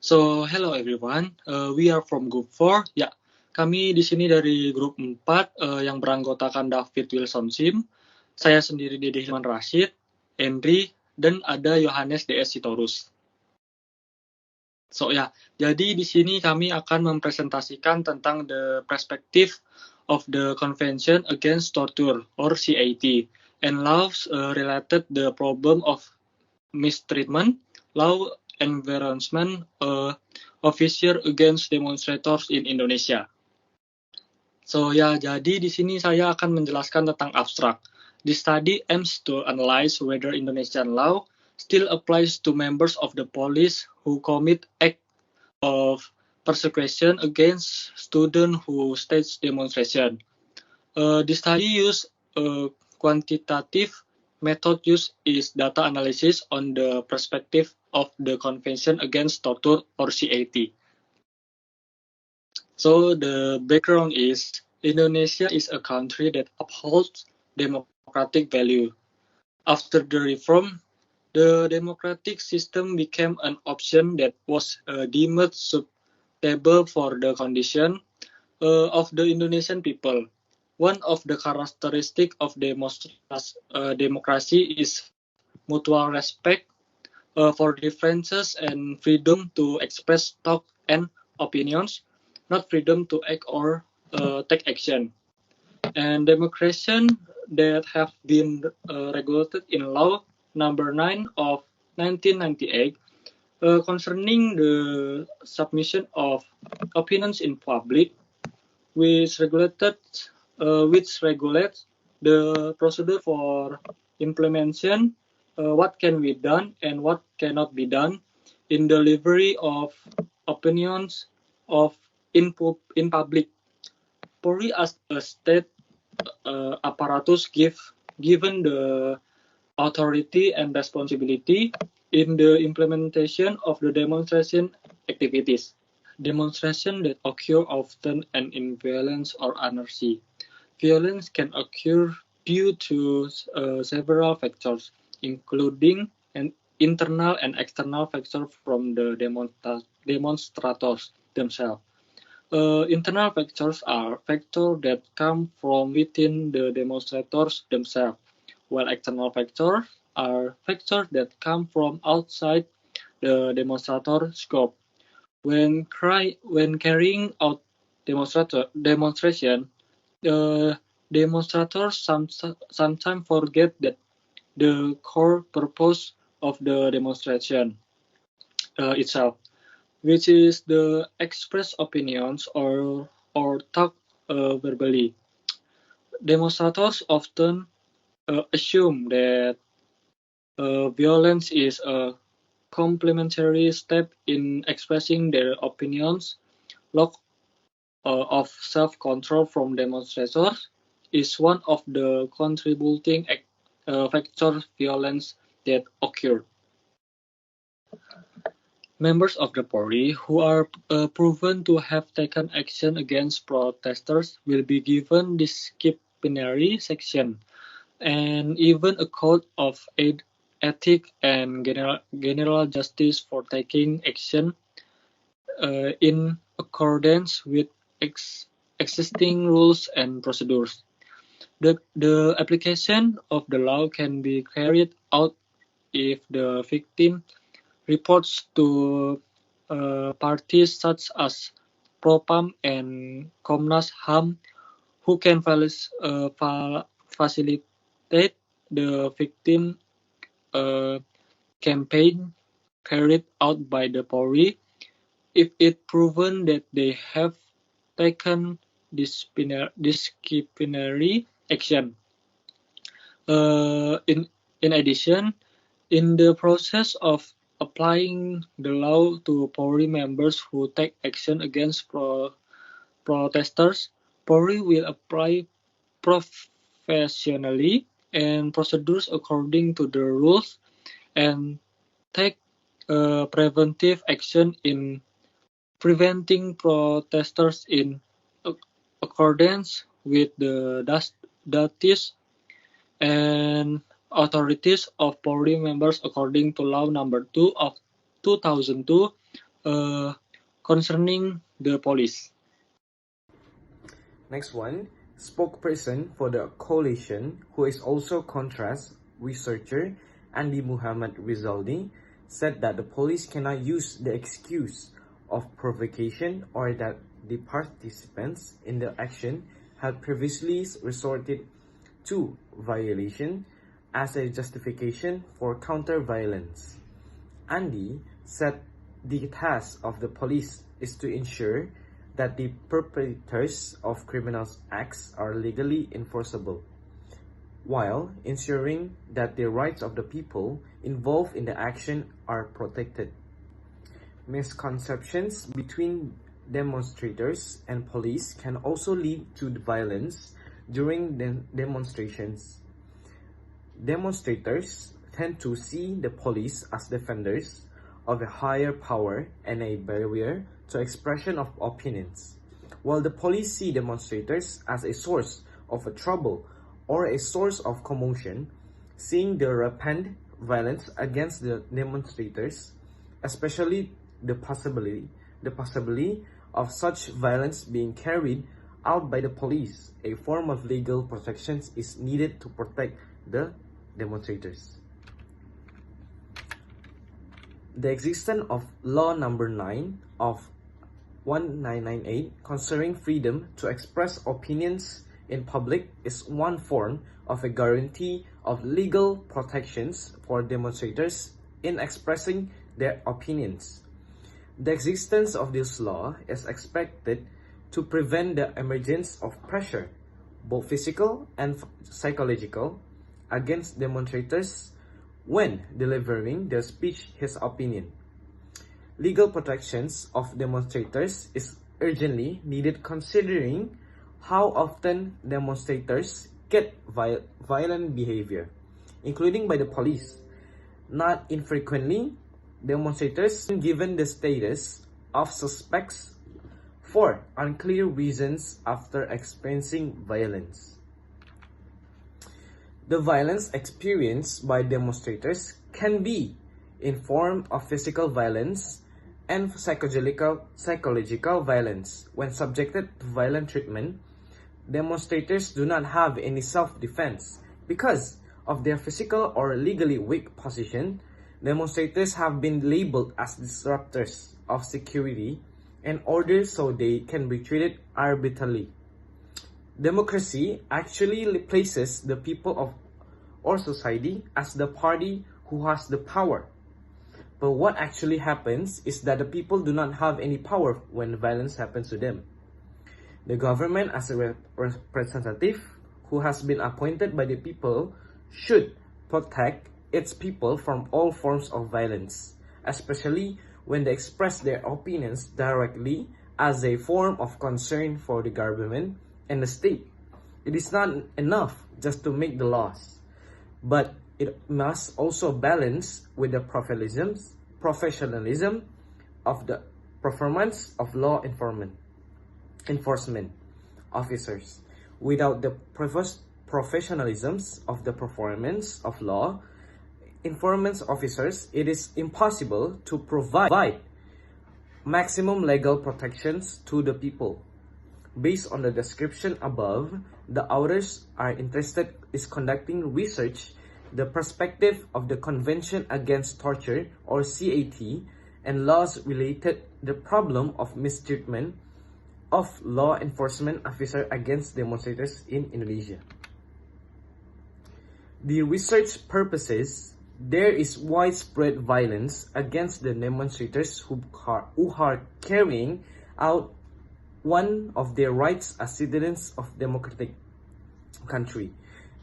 So, hello everyone. We are from Group 4. Ya, kami di sini dari Grup 4 yang beranggotakan David Wilson Sim, saya sendiri Dede Hilman Rasyid, Endry, dan ada Yohannes DS Sitorus. So ya, jadi di sini kami akan mempresentasikan tentang the perspective of the Convention Against Torture or CAT and laws related the problem of mistreatment, law enforcement officer against demonstrators in Indonesia. So ya, jadi di sini saya akan menjelaskan tentang abstrak. The study aims to analyze whether Indonesian law still applies to members of the police who commit act of persecution against students who stage demonstration. The study use a quantitative method used is data analysis on the perspective of the Convention Against Torture or CAT. So the background is Indonesia is a country that upholds democratic value. After the reform, the democratic system became an option that was deemed suitable for the condition of the Indonesian people. One of the characteristics of democracy is mutual respect for differences and freedom to express thought and opinions, not freedom to act or take action. And democracy that have been regulated in Law Number 9 of 1998 concerning the submission of opinions in public, which regulates the procedure for implementation, what can be done and what cannot be done in delivery of opinions in public. Polri as a state apparatus given the authority and responsibility in the implementation of the demonstration activities. Demonstrations that occur often and in violence or anarchy. Violence can occur due to several factors, including an internal and external factors from the demonstrators themselves. Internal factors are factors that come from within the demonstrators themselves, while external factors are factors that come from outside the demonstrator scope. When carrying out demonstration, the demonstrators sometimes forget that the core purpose of the demonstration itself, which is the express opinions or talk verbally. Demonstrators often assume that violence is a complementary step in expressing their opinions. Lack of self-control from demonstrators is one of the contributing factors violence that occur. Members of the Polri who are proven to have taken action against protesters will be given disciplinary section and even a code of ethics and general justice for taking action in accordance with existing rules and procedures. The application of the law can be carried out if the victim reports to parties such as Propam and Komnas HAM who can facilitate the victim campaign carried out by the Polri if it proven that they have taken disciplinary action. In addition, in the process of applying the law to Polri members who take action against protesters, Polri will apply professionally and procedures according to the rules and take preventive action in preventing protesters in accordance with the duties and authorities of Polri members according to Law Number 2 of 2002 concerning the police. Next one, spokesperson for the coalition, who is also contrast researcher Andy Muhammad Rizaldi, said that the police cannot use the excuse of provocation or that the participants in the action had previously resorted to violation as a justification for counter-violence. Andy said the task of the police is to ensure that the perpetrators of criminal acts are legally enforceable, while ensuring that the rights of the people involved in the action are protected. Misconceptions between demonstrators and police can also lead to violence during demonstrations. Demonstrators tend to see the police as defenders of a higher power and a barrier to expression of opinions, while the police see demonstrators as a source of trouble or a source of commotion, seeing the rampant violence against the demonstrators, especially the possibility of such violence being carried out by the police. A form of legal protection is needed to protect the demonstrators. The existence of Law Number 9 of 1998 concerning freedom to express opinions in public is one form of a guarantee of legal protections for demonstrators in expressing their opinions. The existence of this law is expected to prevent the emergence of pressure, both physical and psychological, against demonstrators when delivering their speech his opinion. Legal protections of demonstrators is urgently needed considering how often demonstrators get violent behavior, including by the police. Not infrequently, demonstrators are given the status of suspects for unclear reasons after experiencing violence. The violence experienced by demonstrators can be in form of physical violence and psychological violence. When subjected to violent treatment, demonstrators do not have any self-defense. Because of their physical or legally weak position, demonstrators have been labeled as disruptors of security and order so they can be treated arbitrarily. Democracy actually places the people of or society as the party who has the power. But what actually happens is that the people do not have any power when violence happens to them. The government, as a representative who has been appointed by the people, should protect its people from all forms of violence, especially when they express their opinions directly as a form of concern for the government and the state. It is not enough just to make the laws, but it must also balance with the professionalism of the performance of law enforcement officers. Without the professionalism of the performance of law enforcement officers, it is impossible to provide maximum legal protections to the people. Based on the description above, the authors are interested in conducting research the perspective of the Convention Against Torture or CAT and laws related the problem of mistreatment of law enforcement officers against demonstrators in Indonesia. The research purposes, there is widespread violence against the demonstrators who are carrying out one of their rights as citizens of democratic country,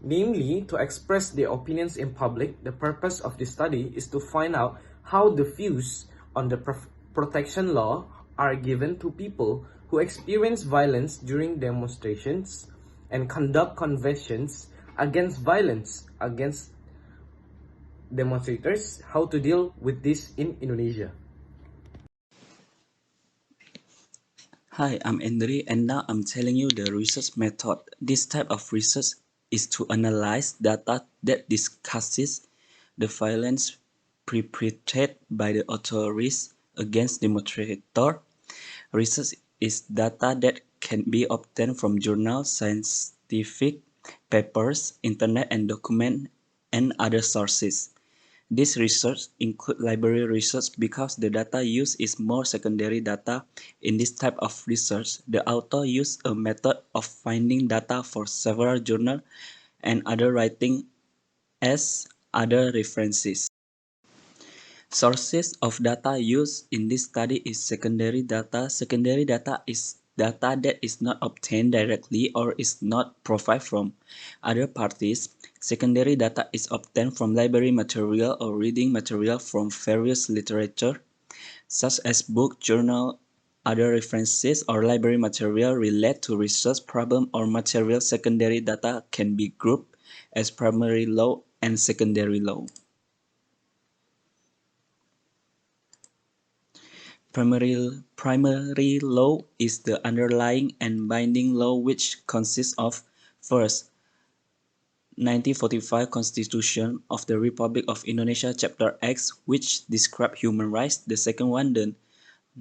namely to express their opinions in public. The purpose of the study is to find out how the views on the protection law are given to people who experience violence during demonstrations and conduct conventions against violence against demonstrators, how to deal with this in Indonesia. Hi, I'm Endry, and now I'm telling you the research method. This type of research is to analyze data that discusses the violence perpetrated by the authorities against demonstrator. Research is data that can be obtained from journals, scientific papers, internet and document, and other sources. This research include library research because the data used is more secondary data. In this type of research, the author used a method of finding data for several journals and other writing as other references. Sources of data used in this study is secondary data. Secondary data is data that is not obtained directly or is not provided from other parties. Secondary data is obtained from library material or reading material from various literature, such as book, journal, other references, or library material related to research problem or material. Secondary data can be grouped as primary law and secondary law. Primary law is the underlying and binding law which consists of, first, 1945 Constitution of the Republic of Indonesia Chapter X, which describe human rights. The second one, the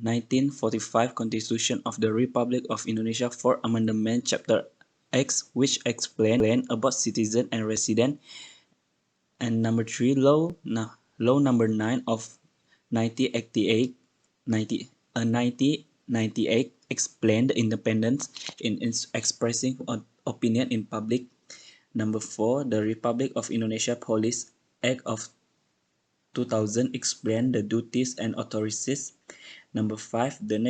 1945 Constitution of the Republic of Indonesia Fourth Amendment Chapter X, which explain about citizen and resident. And number three, law number 9 of 1988 1998 explained the independence in expressing opinion in public. Number 4, the Republic of Indonesia Police Act of 2000 explained the duties and authorities. Number 5, the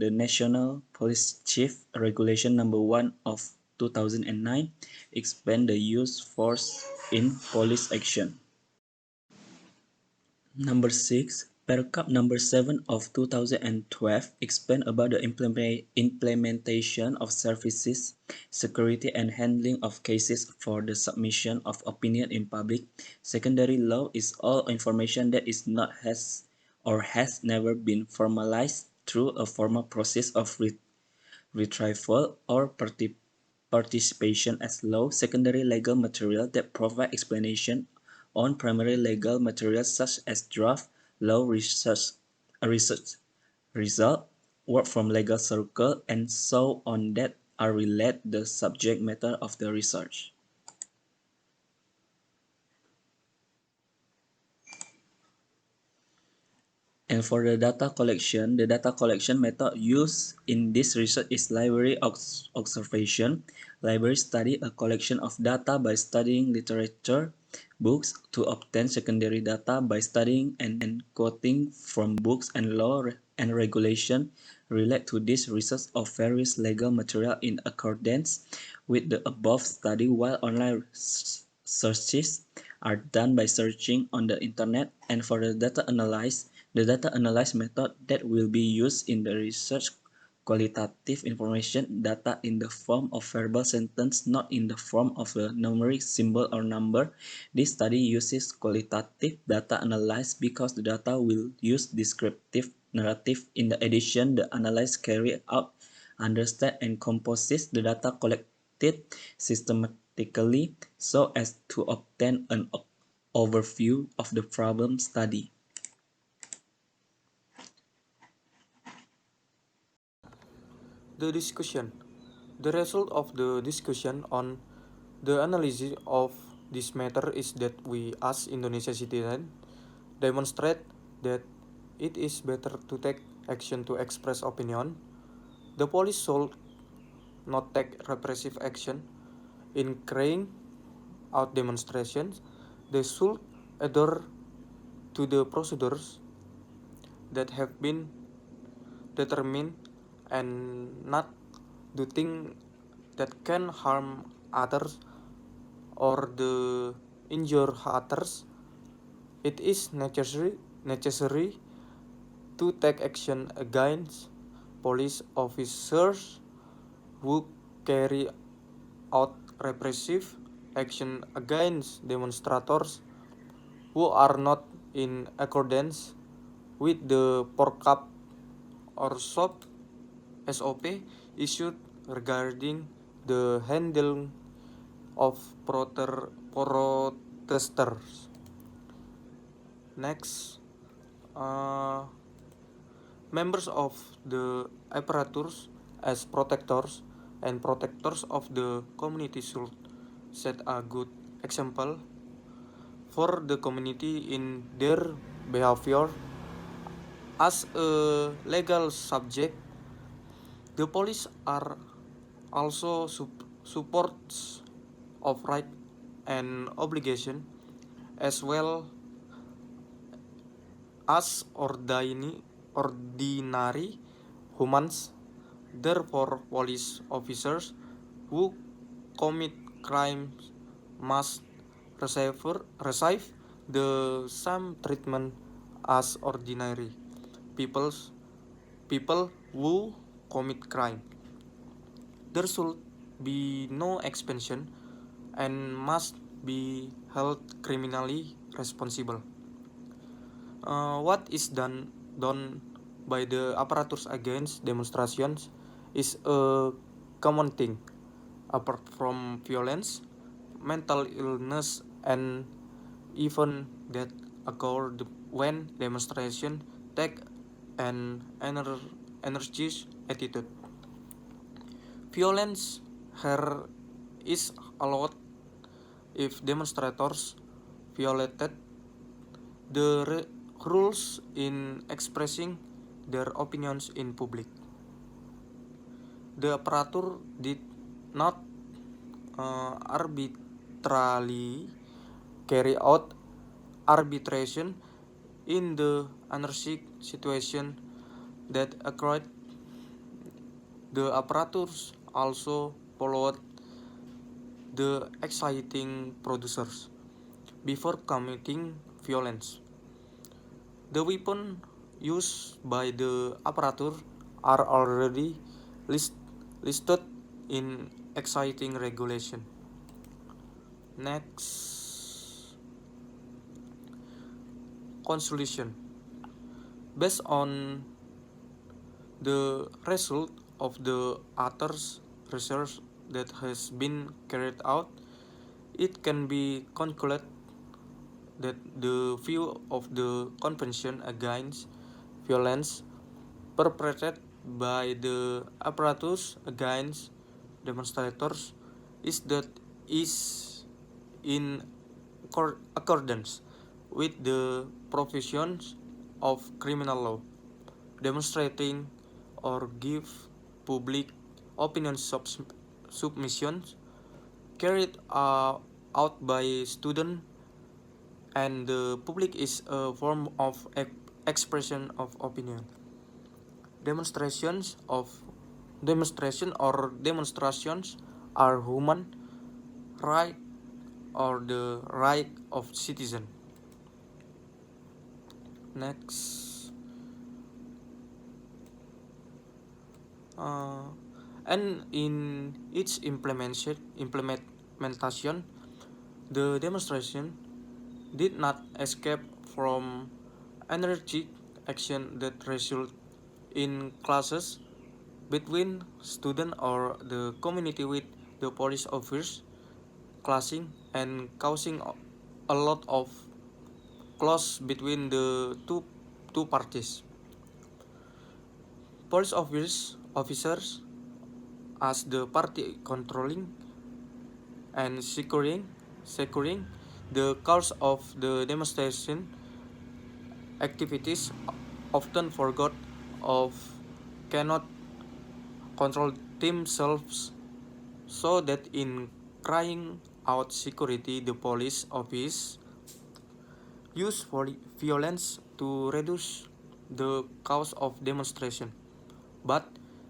National Police Chief Regulation number 1 of 2009 explained the use force in police action. Number 6, Perkap number 7 of 2012 explained about the implementation of services, security and handling of cases for the submission of opinion in public. Secondary law is all information that is not has or has never been formalized through a formal process of retrieval or participation as law. Secondary legal material that provide explanation on primary legal materials such as draft law, research result, work from legal circle, and so on that are related the subject matter of the research. And for the data collection method used in this research is library observation. Libraries study a collection of data by studying literature, books to obtain secondary data by studying and quoting from books and law and regulation relate to this research of various legal material in accordance with the above study, while online searches are done by searching on the internet. And for the data analysis method that will be used in the research qualitative information data in the form of verbal sentence, not in the form of a numeric symbol or number. This study uses qualitative data analysis because the data will use descriptive narrative. In addition, the analysis carry out, understand and composes the data collected systematically so as to obtain an overview of the problem study. The discussion. The result of the discussion on the analysis of this matter is that we as Indonesian citizens demonstrate that it is better to take action to express opinion. The police should not take repressive action in carrying out demonstrations. They should adhere to the procedures that have been determined and not do things that can harm others or the injure others. It is necessary to take action against police officers who carry out repressive action against demonstrators who are not in accordance with the Perkap or SOP issued regarding the handling of protesters. Next, Members of the apparatus as protectors and protectors of the community should set a good example for the community in their behavior. As a legal subject, the police are also supports of right and obligation as well as ordinary humans. Therefore, police officers who commit crimes must receive the same treatment as ordinary peoples people who commit crime. There should be no expansion and must be held criminally responsible. What is done by the apparatus against demonstrations is a common thing. Apart from violence, mental illness, and even death occur when demonstration take an energized attitude. Violence here is allowed if demonstrators violated the rules in expressing their opinions in public. The apparatus did not arbitrarily carry out arbitration in the anarchic situation that occurred. The apparatus also followed the exciting producers before committing violence. The weapons used by the apparatus are already listed in exciting regulation. Next, conclusion. Based on the result of the author's research that has been carried out, it can be concluded that the view of the Convention Against Violence perpetrated by the apparatus against demonstrators is that is in accordance with the provisions of criminal law. Demonstrating or give public opinion submissions carried out by students and the public is a form of expression of opinion. Demonstrations are human right or the right of citizen. Next, and in its implementation, the demonstration did not escape from energetic action that result in clashes between students or the community with the police officers, clashing and causing a lot of clash between the two parties. Police officers as the party controlling and securing the course of the demonstration activities often forgot of cannot control themselves, so that in crying out security the police office use violence to reduce the cause of demonstration. But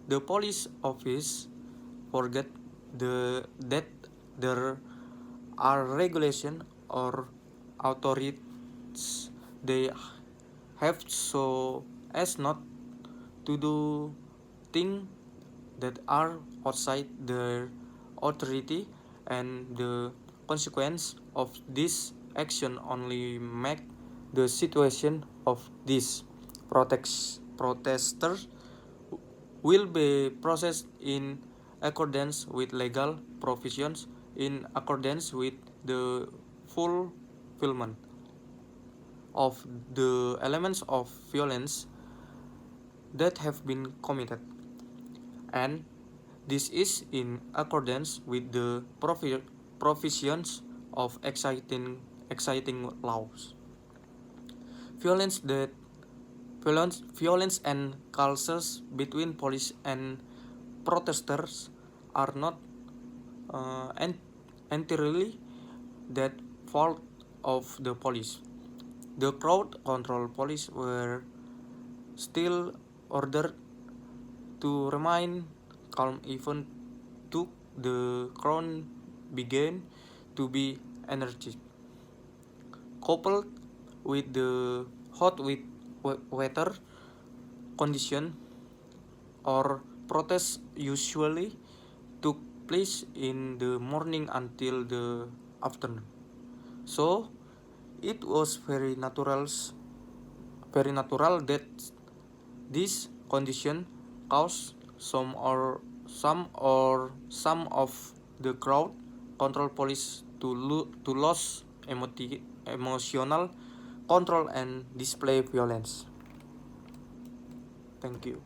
the police office forget that there are regulation or authorities they have so as not to do things that are outside their authority, and the consequence of this action only make the situation of these protesters will be processed in accordance with legal provisions, in accordance with the fulfillment of the elements of violence that have been committed, and this is in accordance with the provisions of exciting laws. Violence that violence and clashes between police and protesters are not entirely the fault of the police. The crowd control police were still ordered to remain calm even though the crowd began to be energetic. Coupled with the hot weather condition, or protests usually took place in the morning until the afternoon. So it was very natural that this condition caused some of the crowd control police to lose emotional control and display violence. Thank you.